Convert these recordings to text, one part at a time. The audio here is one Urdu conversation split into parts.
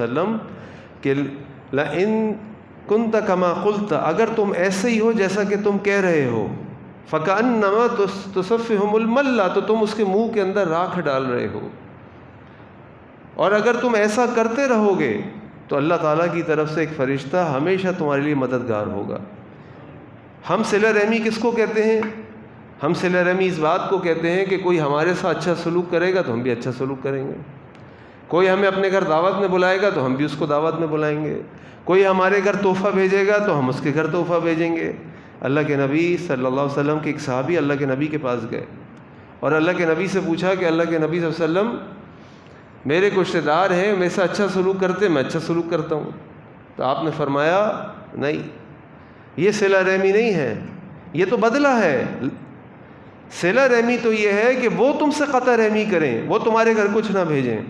وسلم کہ لئن کنت کما قلت، اگر تم ایسے ہی ہو جیسا کہ تم کہہ رہے ہو، فکأنما تصفہم الملّ، تو تم اس کے منہ کے اندر راکھ ڈال رہے ہو، اور اگر تم ایسا کرتے رہو گے تو اللہ تعالیٰ کی طرف سے ایک فرشتہ ہمیشہ تمہارے لیے مددگار ہوگا۔ ہم صلہ رحمی کس کو کہتے ہیں؟ ہم صلہ رحمی اس بات کو کہتے ہیں کہ کوئی ہمارے ساتھ اچھا سلوک کرے گا تو ہم بھی اچھا سلوک کریں گے، کوئی ہمیں اپنے گھر دعوت میں بلائے گا تو ہم بھی اس کو دعوت میں بلائیں گے، کوئی ہمارے گھر تحفہ بھیجے گا تو ہم اس کے گھر تحفہ بھیجیں گے۔ اللہ کے نبی صلی اللہ علیہ وسلم کے ایک صحابی اللہ کے نبی کے پاس گئے اور اللہ کے نبی سے پوچھا کہ اللہ کے نبی صلی اللہ علیہ وسلم، میرے کچھ رشتے دار ہیں، میرے سے اچھا سلوک کرتے، میں اچھا سلوک کرتا ہوں۔ تو آپ نے فرمایا نہیں، یہ صلہ رحمی نہیں ہے، یہ تو بدلہ ہے۔ صلہ رحمی تو یہ ہے کہ وہ تم سے قطع رحمی کریں، وہ تمہارے گھر کچھ نہ بھیجیں،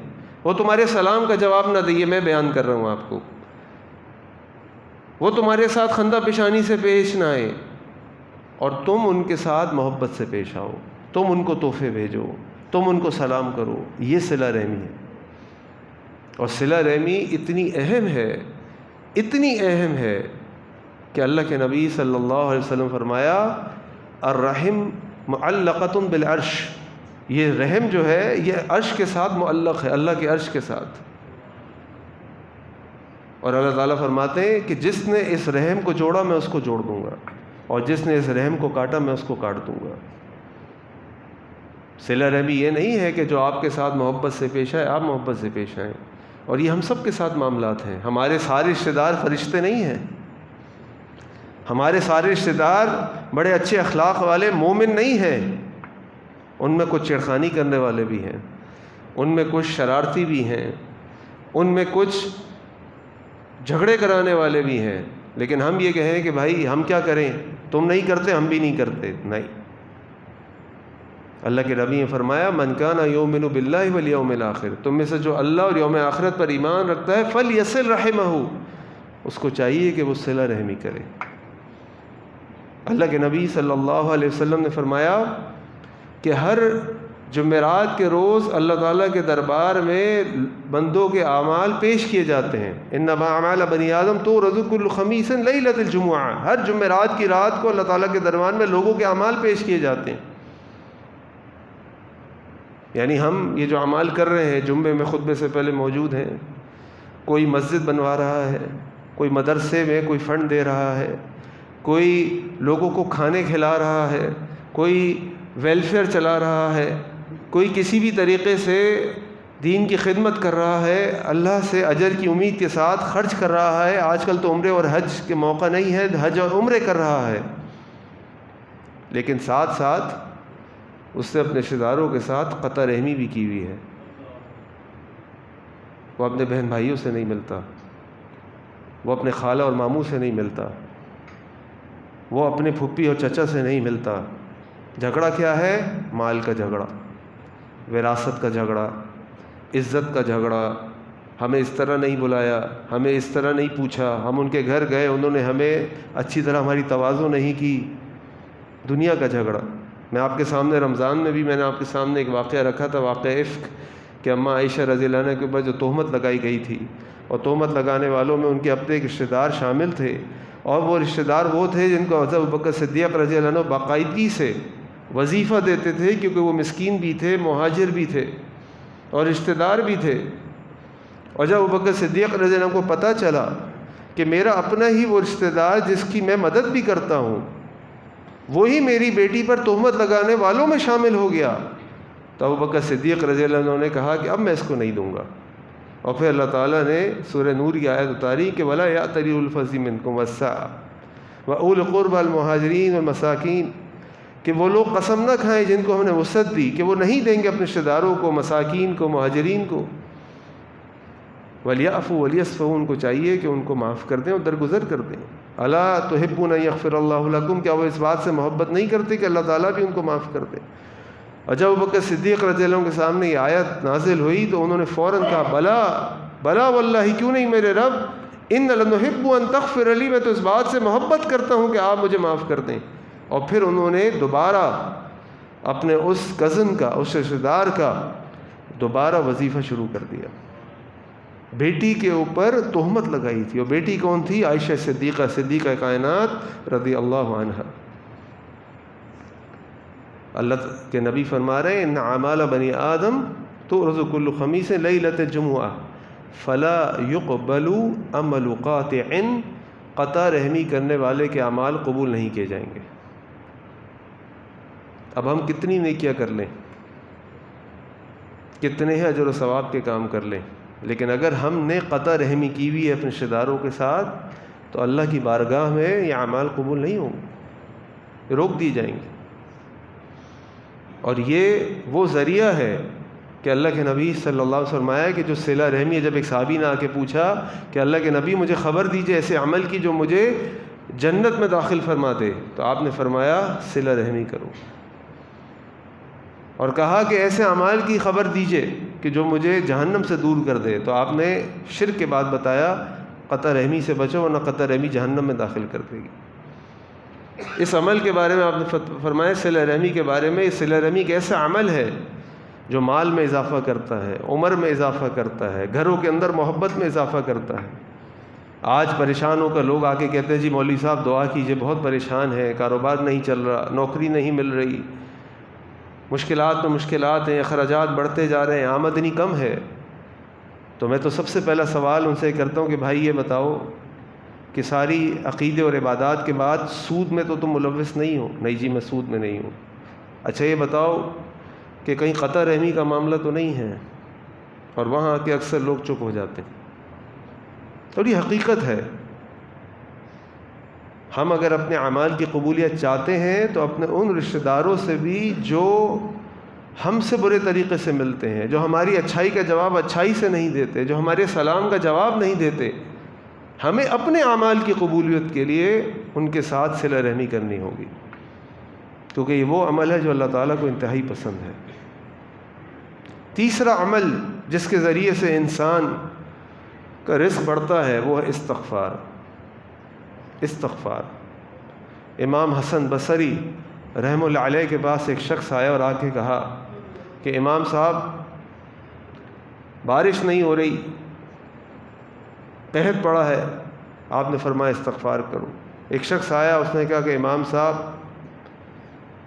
وہ تمہارے سلام کا جواب نہ دیں، یہ میں بیان کر رہا ہوں آپ کو، وہ تمہارے ساتھ خندہ پیشانی سے پیش نہ آئے، اور تم ان کے ساتھ محبت سے پیش آؤ، تم ان کو تحفے بھیجو، تم ان کو سلام کرو، یہ صلہ رحمی ہے۔ اور صلہ رحمی اتنی اہم ہے، اتنی اہم ہے کہ اللہ کے نبی صلی اللہ علیہ وسلم فرمایا الرحم معلقۃ بالعرش، یہ رحم جو ہے یہ عرش کے ساتھ معلق ہے، اللہ کے عرش کے ساتھ۔ اور اللہ تعالیٰ فرماتے ہیں کہ جس نے اس رحم کو جوڑا میں اس کو جوڑ دوں گا، اور جس نے اس رحم کو کاٹا میں اس کو کاٹ دوں گا۔ صلہ رحمی یہ نہیں ہے کہ جو آپ کے ساتھ محبت سے پیش آئے آپ محبت سے پیش آئیں، اور یہ ہم سب کے ساتھ معاملات ہیں۔ ہمارے سارے رشتہ دار فرشتے نہیں ہیں، ہمارے سارے رشتہ دار بڑے اچھے اخلاق والے مومن نہیں ہیں، ان میں کچھ چھیڑخانی کرنے والے بھی ہیں، ان میں کچھ شرارتی بھی ہیں، ان میں کچھ جھگڑے کرانے والے بھی ہیں، لیکن ہم یہ کہیں کہ بھائی ہم کیا کریں، تم نہیں کرتے ہم بھی نہیں کرتے، نہیں۔ اللہ کے نبی نے فرمایا من کان یؤمن باللہ والیوم الآخر، تم میں سے جو اللہ اور یوم آخرت پر ایمان رکھتا ہے فلیصل رحمہ، اس کو چاہیے کہ وہ صلہ رحمی کرے۔ اللہ کے نبی صلی اللہ علیہ وسلم نے فرمایا کہ ہر جمعرات کے روز اللہ تعالیٰ کے دربار میں بندوں کے اعمال پیش کیے جاتے ہیں۔ انما اعمال بنی آدم تعرض کل خمیس لیلۃ الجمعہ، ہر جمعرات کی رات کو اللہ تعالیٰ کے دربار میں لوگوں کے اعمال پیش کیے جاتے ہیں۔ یعنی ہم یہ جو اعمال کر رہے ہیں جمعے میں خطبے سے پہلے موجود ہیں، کوئی مسجد بنوا رہا ہے، کوئی مدرسے میں کوئی فنڈ دے رہا ہے، کوئی لوگوں کو کھانے کھلا رہا ہے، کوئی ویلفیئر چلا رہا ہے، کوئی کسی بھی طریقے سے دین کی خدمت کر رہا ہے، اللہ سے اجر کی امید کے ساتھ خرچ کر رہا ہے۔ آج کل تو عمرے اور حج کے موقع نہیں ہے، حج اور عمرے کر رہا ہے، لیکن ساتھ ساتھ اس نے اپنے رشتہ داروں کے ساتھ قطع رحمی بھی کی ہوئی ہے۔ وہ اپنے بہن بھائیوں سے نہیں ملتا، وہ اپنے خالہ اور ماموں سے نہیں ملتا، وہ اپنے پھپھی اور چچا سے نہیں ملتا۔ جھگڑا کیا ہے؟ مال کا جھگڑا، وراثت کا جھگڑا، عزت کا جھگڑا، ہمیں اس طرح نہیں بلایا، ہمیں اس طرح نہیں پوچھا، ہم ان کے گھر گئے انہوں نے ہمیں اچھی طرح ہماری تواضع نہیں کی، دنیا کا جھگڑا۔ میں آپ کے سامنے رمضان میں بھی میں نے آپ کے سامنے ایک واقعہ رکھا تھا، واقعہ عفق، کہ اماں عائشہ رضی اللہ عنہ کے اوپر جو تہمت لگائی گئی تھی، اور تہمت لگانے والوں میں ان کے اپنے ایک رشتہ دار شامل تھے، اور وہ رشتہ دار وہ تھے جن کو حضرت ابوبکر صدیق رضی اللہ عنہ باقاعدگی سے وظیفہ دیتے تھے، کیونکہ وہ مسکین بھی تھے، مہاجر بھی تھے اور رشتہ دار بھی تھے۔ اور جب ابوبکر صدیق رضی اللہ عنہ کو پتہ چلا کہ میرا اپنا ہی وہ رشتہ دار جس کی میں مدد بھی کرتا ہوں وہی میری بیٹی پر تہمت لگانے والوں میں شامل ہو گیا، تو ابوبکر صدیق رضی اللہ عنہ نے کہا کہ اب میں اس کو نہیں دوں گا۔ اور پھر اللہ تعالیٰ نے سورہ نور کی آیت اتاری کہ وَلَا يَأْتَلِ أُولُو الْفَضْلِ مِنكُمْ وَالسَّعَةِ وَأُولِي الْقُرْبَى وَالْمُهَاجِرِينَ وَالْمَسَاكِينَ، کہ وہ لوگ قسم نہ کھائیں جن کو ہم نے وسعت دی کہ وہ نہیں دیں گے اپنے رشتہ داروں کو، مساکین کو، مہاجرین کو۔ وَلْيَعْفُوا وَلْيَصْفَحُوا، ان کو چاہیے کہ ان کو معاف کر دیں اور درگزر کر دیں۔ الا تحبون ان یغفر اللہ لکم، کیا وہ اس بات سے محبت نہیں کرتے کہ اللہ تعالیٰ بھی ان کو معاف کر دے؟ اور جب ابوبکر صدیق رضی اللہ عنہ کے سامنے یہ آیت نازل ہوئی تو انہوں نے فوراً کہا بلا بلا واللہ، کیوں نہیں میرے رب، ان لنحب ان تغفر لی، میں تو اس بات سے محبت کرتا ہوں کہ آپ مجھے معاف کر دیں۔ اور پھر انہوں نے دوبارہ اپنے اس کزن کا، اس رشتہ دار کا دوبارہ وظیفہ شروع کر دیا۔ بیٹی کے اوپر تہمت لگائی تھی، اور بیٹی کون تھی؟ عائشہ صدیقہ کائنات رضی اللہ عنہا۔ اللہ کے نبی فرما رہے ہیں ان اعمال بنی آدم تعرض کل خمیس لیلۃ الجمعہ فلا یقبل عمل قاطع، قطع رحمی کرنے والے کے اعمال قبول نہیں کیے جائیں گے۔ اب ہم کتنی نیکیاں کر لیں، کتنے ہی اجر و ثواب کے کام کر لیں، لیکن اگر ہم نے قطع رحمی کی ہوئی ہے اپنے رشتہ داروں کے ساتھ تو اللہ کی بارگاہ میں یہ اعمال قبول نہیں ہوں گے، روک دی جائیں گے۔ اور یہ وہ ذریعہ ہے کہ اللہ کے نبی صلی اللہ علیہ وسلم فرمایا کہ جو صلہ رحمی ہے، جب ایک صحابی نے آ کے پوچھا کہ اللہ کے نبی مجھے خبر دیجئے ایسے عمل کی جو مجھے جنت میں داخل فرما دے، تو آپ نے فرمایا صلہ رحمی کرو، اور کہا کہ ایسے اعمال کی خبر دیجئے کہ جو مجھے جہنم سے دور کر دے، تو آپ نے شرک کے بعد بتایا قطع رحمی سے بچو ورنہ قطع رحمی جہنم میں داخل کر دے گی۔ اس عمل کے بارے میں آپ نے فرمایا صلہ رحمی کے بارے میں، صلہ رحمی ایک ایسا عمل ہے جو مال میں اضافہ کرتا ہے، عمر میں اضافہ کرتا ہے، گھروں کے اندر محبت میں اضافہ کرتا ہے۔ آج پریشان ہو کر لوگ آ کے کہتے ہیں جی مولوی صاحب دعا کیجئے، بہت پریشان ہے، کاروبار نہیں چل رہا، نوکری نہیں مل رہی، مشکلات میں مشکلات ہیں، اخراجات بڑھتے جا رہے ہیں، آمدنی کم ہے۔ تو میں تو سب سے پہلا سوال ان سے کرتا ہوں کہ بھائی یہ بتاؤ کہ ساری عقیدے اور عبادات کے بعد سود میں تو تم ملوث نہیں ہو؟ نہیں جی میں سود میں نہیں ہوں۔ اچھا یہ بتاؤ کہ کہیں قطع رحمی کا معاملہ تو نہیں ہے؟ اور وہاں آ کے اکثر لوگ چپ ہو جاتے ہیں، اور یہ حقیقت ہے۔ ہم اگر اپنے اعمال کی قبولیت چاہتے ہیں تو اپنے ان رشتہ داروں سے بھی جو ہم سے برے طریقے سے ملتے ہیں، جو ہماری اچھائی کا جواب اچھائی سے نہیں دیتے، جو ہمارے سلام کا جواب نہیں دیتے، ہمیں اپنے اعمال کی قبولیت کے لیے ان کے ساتھ صلہ رحمی کرنی ہوگی، کیونکہ یہ وہ عمل ہے جو اللہ تعالیٰ کو انتہائی پسند ہے۔ تیسرا عمل جس کے ذریعے سے انسان کا رزق بڑھتا ہے وہ ہے استغفار۔ امام حسن بصری رحمہ اللہ علیہ کے پاس ایک شخص آیا اور آ کے کہا کہ امام صاحب بارش نہیں ہو رہی، قحط پڑا ہے، آپ نے فرمایا استغفار کرو۔ ایک شخص آیا، اس نے کہا کہ امام صاحب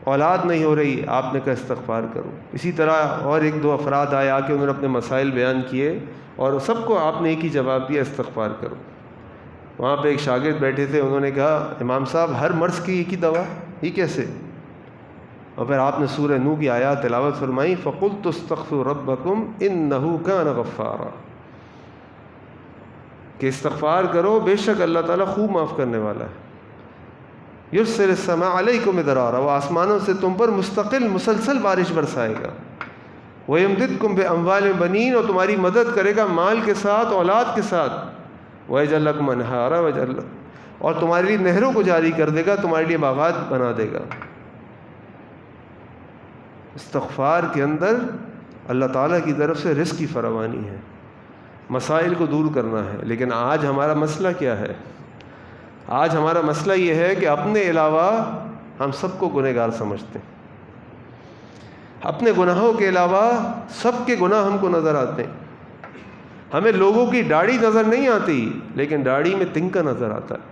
اولاد نہیں ہو رہی، آپ نے کہا استغفار کرو۔ اسی طرح اور ایک دو افراد آئے، آ کے انہوں نے اپنے مسائل بیان کیے اور سب کو آپ نے ایک ہی جواب دیا، استغفار کرو۔ وہاں پہ ایک شاگرد بیٹھے تھے، انہوں نے کہا امام صاحب ہر مرض کی ایک ہی دوا، یہ کیسے؟ اور پھر آپ نے سورہ نوح کی آیات تلاوت فرمائی، فَقُلْتُ اسْتَغْفِرُوا رَبَّكُمْ إِنَّهُ كَانَ غَفَّارًا، کہ استغفار کرو، بے شک اللہ تعالیٰ خوب معاف کرنے والا ہے۔ یُرْسِلِ السَّمَاءَ عَلَيْكُمْ مِدْرَارًا، وہ آسمانوں سے تم پر مستقل مسلسل بارش برسائے گا۔ وَيُمْدِدْكُمْ بِأَمْوَالٍ وَبَنِينَ، اور تمہاری مدد کرے گا مال کے ساتھ، اولاد کے ساتھ۔ وَيَجْعَلْ لَكُمْ أَنْهَارًا وَيَجْعَلْ، اور تمہارے لیے نہروں کو جاری کر دے گا، تمہارے لیے باغات بنا دے گا۔ استغفار کے اندر اللہ تعالیٰ کی طرف سے رزق کی فراوانی ہے، مسائل کو دور کرنا ہے۔ لیکن آج ہمارا مسئلہ کیا ہے؟ آج ہمارا مسئلہ یہ ہے کہ اپنے علاوہ ہم سب کو گنہگار سمجھتے ہیں، اپنے گناہوں کے علاوہ سب کے گناہ ہم کو نظر آتے ہیں۔ ہمیں لوگوں کی داڑھی نظر نہیں آتی، لیکن داڑھی میں تنکا نظر آتا ہے۔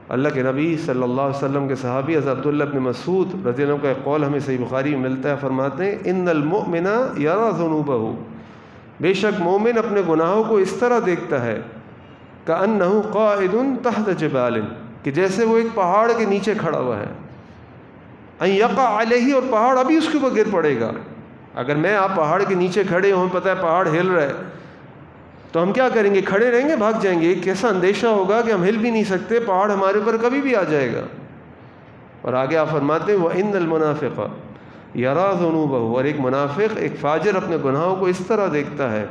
اللہ کے نبی صلی اللہ علیہ وسلم کے صحابی حضرت عبداللہ بن مسعود رضی اللہ عنہ کا ایک قول ہمیں صحیح بخاری میں ملتا ہے، فرماتے ہیں ان المؤمن یری ذنوبہ، بے شک مومن اپنے گناہوں کو اس طرح دیکھتا ہے کأنہ قاعد تحت جبال، کہ جیسے وہ ایک پہاڑ کے نیچے کھڑا ہوا ہے، ان یقع علیہ، اور پہاڑ ابھی اس کے اوپر گر پڑے گا۔ اگر میں آپ پہاڑ کے نیچے کھڑے ہوں، پتہ ہے پہاڑ ہل رہا ہے، تو ہم کیا کریں گے؟ کھڑے رہیں گے؟ بھاگ جائیں گے؟ ایک کیسا اندیشہ ہوگا کہ ہم ہل بھی نہیں سکتے، پہاڑ ہمارے اوپر کبھی بھی آ جائے گا۔ اور آگے آپ فرماتے ہیں وَإِنَّ الْمُنَافِقَ یری ذُنُوبَهُ، اور ایک منافق، ایک فاجر اپنے گناہوں کو اس طرح دیکھتا ہے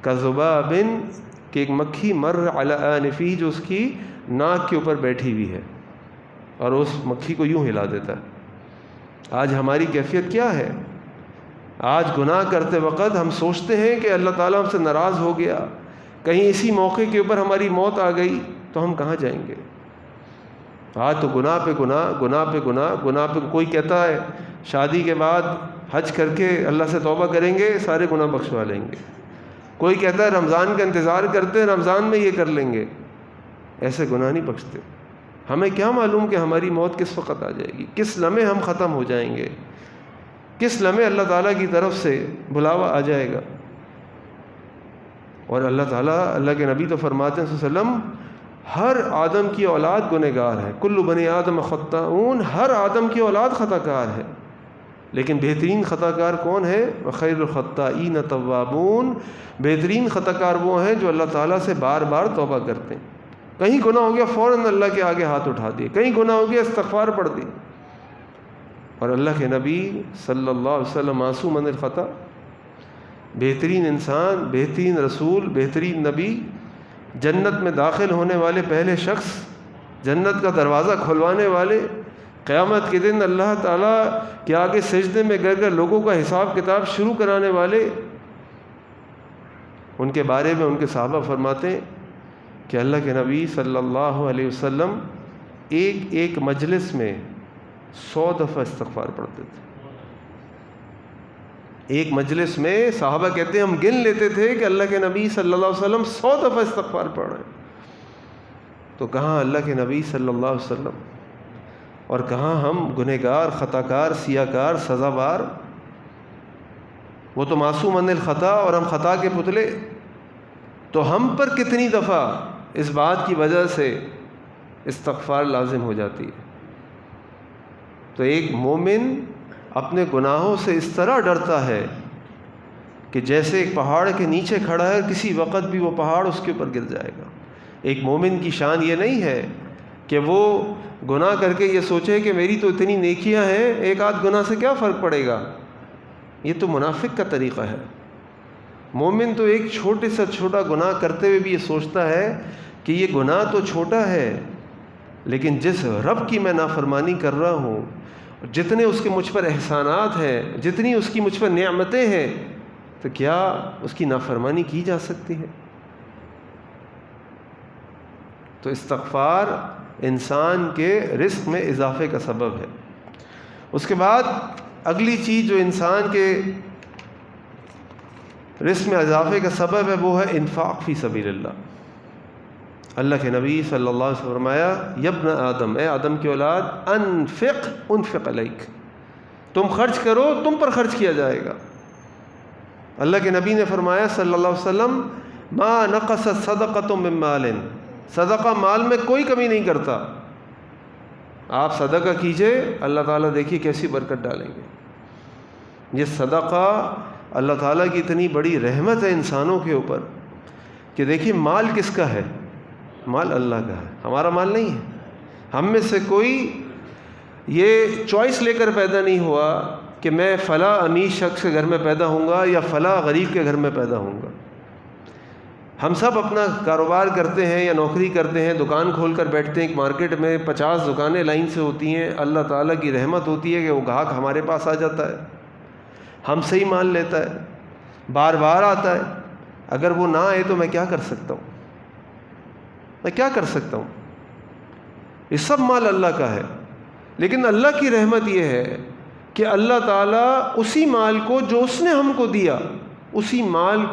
كَذُبَابٍ، کہ ایک مکھی مر علی آنفیہ، جو اس کی ناک کے اوپر بیٹھی ہوئی ہے اور اس مکھی کو یوں ہلا دیتا ہے۔ آج ہماری کیفیت کیا ہے؟ آج گناہ کرتے وقت ہم سوچتے ہیں کہ اللہ تعالیٰ ہم سے ناراض ہو گیا، کہیں اسی موقع کے اوپر ہماری موت آ گئی تو ہم کہاں جائیں گے؟ آج تو گناہ پہ گناہ، گناہ پہ گناہ، گناہ پہ۔ کوئی کہتا ہے شادی کے بعد حج کر کے اللہ سے توبہ کریں گے سارے گناہ بخشوا لیں گے، کوئی کہتا ہے رمضان کا انتظار کرتے ہیں رمضان میں یہ کر لیں گے، ایسے گناہ نہیں بخشتے۔ ہمیں کیا معلوم کہ ہماری موت کس وقت آ جائے گی، کس لمحے ہم ختم ہو جائیں گے، کس لمحے اللہ تعالیٰ کی طرف سے بلاوا آ جائے گا۔ اور اللہ تعالیٰ، اللہ کے نبی تو فرماتے ہیں صلی اللہ علیہ وسلم، ہر آدم کی اولاد گنہگار ہے، کل بنی آدم خطاؤن، ہر آدم کی اولاد خطا کار ہے، لیکن بہترین خطا کار کون ہے؟ وخیر الخطائین توابون، بہترین خطا کار وہ ہیں جو اللہ تعالیٰ سے بار بار توبہ کرتے ہیں۔ کہیں گناہ ہو گیا فوراً اللہ کے آگے ہاتھ اٹھا دیے، کہیں گناہ ہو گیا استغفار پڑھ دی۔ اور اللہ کے نبی صلی اللہ علیہ وسلم معصوم عن الخطا، بہترین انسان، بہترین رسول، بہترین نبی، جنت میں داخل ہونے والے پہلے شخص، جنت کا دروازہ کھلوانے والے، قیامت کے دن اللہ تعالیٰ کے آگے سجدے میں گر کر لوگوں کا حساب کتاب شروع کرانے والے، ان کے بارے میں ان کے صحابہ فرماتے ہیں کہ اللہ کے نبی صلی اللہ علیہ وسلم ایک مجلس میں 100 دفعہ استغفار پڑھتے تھے۔ ایک مجلس میں صحابہ کہتے ہیں ہم گن لیتے تھے کہ اللہ کے نبی صلی اللہ علیہ وسلم 100 دفعہ استغفار پڑھ رہے ہیں، تو کہاں اللہ کے نبی صلی اللہ علیہ وسلم، اور کہاں ہم گنہگار، خطا کار، سیاہ کار، سزا بار۔ وہ تو معصوم عن الخطا اور ہم خطا کے پتلے، تو ہم پر کتنی دفعہ اس بات کی وجہ سے استغفار لازم ہو جاتی ہے۔ تو ایک مومن اپنے گناہوں سے اس طرح ڈرتا ہے کہ جیسے ایک پہاڑ کے نیچے کھڑا ہے، کسی وقت بھی وہ پہاڑ اس کے اوپر گر جائے گا۔ ایک مومن کی شان یہ نہیں ہے کہ وہ گناہ کر کے یہ سوچے کہ میری تو اتنی نیکیاں ہیں، ایک آدھ گناہ سے کیا فرق پڑے گا۔ یہ تو منافق کا طریقہ ہے۔ مومن تو ایک چھوٹے سے چھوٹا گناہ کرتے ہوئے بھی یہ سوچتا ہے کہ یہ گناہ تو چھوٹا ہے، لیکن جس رب کی میں نافرمانی کر رہا ہوں، جتنے اس کے مجھ پر احسانات ہیں، جتنی اس کی مجھ پر نعمتیں ہیں، تو کیا اس کی نافرمانی کی جا سکتی ہے؟ تو استغفار انسان کے رزق میں اضافے کا سبب ہے۔ اس کے بعد اگلی چیز جو انسان کے رزق میں اضافے کا سبب ہے وہ ہے انفاق فی سبیل اللہ۔ اللہ کے نبی صلی اللہ علیہ وسلم فرمایا، یا ابن آدم، اے آدم کی اولاد، انفق علیک، تم خرچ کرو، تم پر خرچ کیا جائے گا۔ اللہ کے نبی نے فرمایا صلی اللہ علیہ وسلم، ما نقصت صدقۃ من مال، صدقہ مال میں کوئی کمی نہیں کرتا۔ آپ صدقہ کیجئے، اللہ تعالیٰ دیکھیے کیسی برکت ڈالیں گے۔ یہ صدقہ اللہ تعالیٰ کی اتنی بڑی رحمت ہے انسانوں کے اوپر کہ دیکھیے مال کس کا ہے؟ مال اللہ کا ہے، ہمارا مال نہیں ہے۔ ہم میں سے کوئی یہ چوائس لے کر پیدا نہیں ہوا کہ میں فلاں امیر شخص کے گھر میں پیدا ہوں گا یا فلاں غریب کے گھر میں پیدا ہوں گا۔ ہم سب اپنا کاروبار کرتے ہیں یا نوکری کرتے ہیں، دکان کھول کر بیٹھتے ہیں، ایک مارکیٹ میں 50 دکانیں لائن سے ہوتی ہیں، اللہ تعالیٰ کی رحمت ہوتی ہے کہ وہ گاہک ہمارے پاس آ جاتا ہے، ہم سے ہی مال لیتا ہے، بار بار آتا ہے۔ اگر وہ نہ آئے تو میں کیا کر سکتا ہوں؟ میں کیا کر سکتا ہوں؟ یہ سب مال اللہ کا ہے، لیکن اللہ کی رحمت یہ ہے کہ اللہ تعالیٰ اسی مال کو جو اس نے ہم کو دیا، اسی مال کو